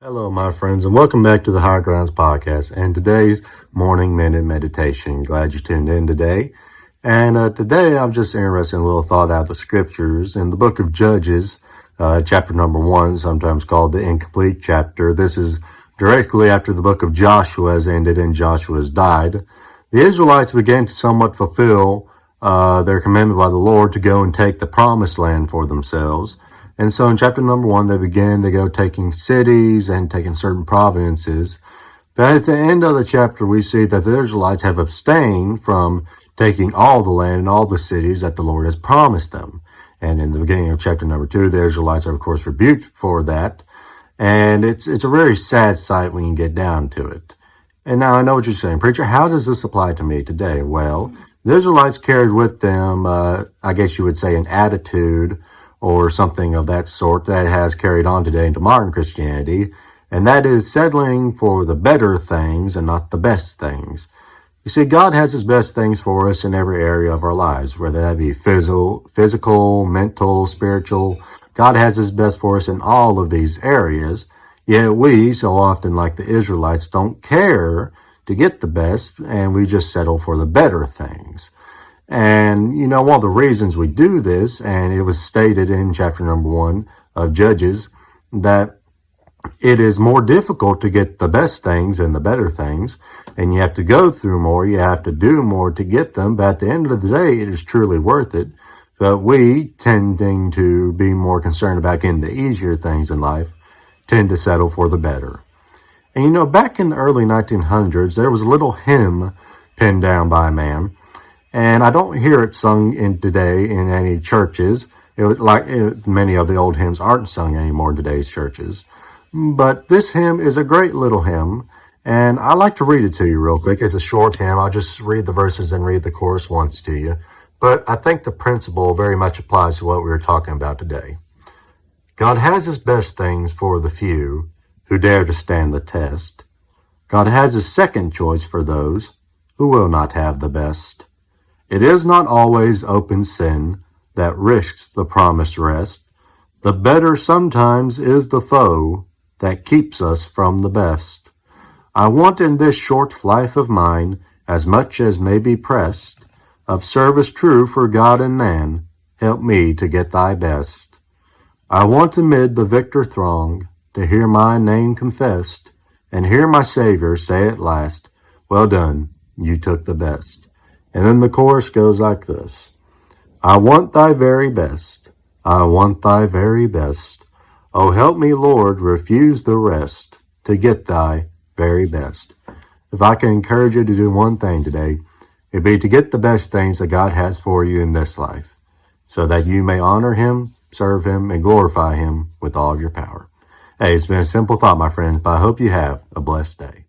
Hello, my friends, and welcome back to the Higher Grounds podcast and today's morning minute meditation. Glad you tuned in today. And today I'm just interested in a little thought out of the scriptures in the book of Judges, chapter number 1, sometimes called the incomplete chapter. This is directly after the book of Joshua has ended and Joshua has died. The Israelites began to somewhat fulfill their commandment by the Lord to go and take the promised land for themselves. And so in chapter number 1, they go taking cities and taking certain provinces. But at the end of the chapter, we see that the Israelites have abstained from taking all the land and all the cities that the Lord has promised them. And in the beginning of chapter number 2, the Israelites are, of course, rebuked for that. And it's a very sad sight when you get down to it. And now I know what you're saying, preacher, how does this apply to me today? Well, the Israelites carried with them, I guess you would say, an attitude or something of that sort that has carried on today into modern Christianity, and that is settling for the better things and not the best things. You see, God has His best things for us in every area of our lives, whether that be physical, mental, spiritual. God has His best for us in all of these areas, yet we, so often like the Israelites, don't care to get the best, and we just settle for the better things. And, you know, one of the reasons we do this, and it was stated in chapter number 1 of Judges, that it is more difficult to get the best things and the better things, and you have to go through more, you have to do more to get them, but at the end of the day, it is truly worth it. But we, tending to be more concerned about getting the easier things in life, tend to settle for the better. And, you know, back in the early 1900s, there was a little hymn penned down by a man, and I don't hear it sung in today in any churches. It was many of the old hymns aren't sung anymore in today's churches. But this hymn is a great little hymn, and I like to read it to you real quick. It's a short hymn. I'll just read the verses and read the chorus once to you. But I think the principle very much applies to what we were talking about today. God has His best things for the few who dare to stand the test. God has His second choice for those who will not have the best. It is not always open sin that risks the promised rest. The better sometimes is the foe that keeps us from the best. I want in this short life of mine, as much as may be pressed, of service true for God and man, help me to get thy best. I want amid the victor throng to hear my name confessed, and hear my Savior say at last, well done, you took the best. And then the chorus goes like this. I want thy very best. I want thy very best. Oh, help me, Lord, refuse the rest to get thy very best. If I can encourage you to do one thing today, it'd be to get the best things that God has for you in this life, so that you may honor Him, serve Him, and glorify Him with all of your power. Hey, it's been a simple thought, my friends, but I hope you have a blessed day.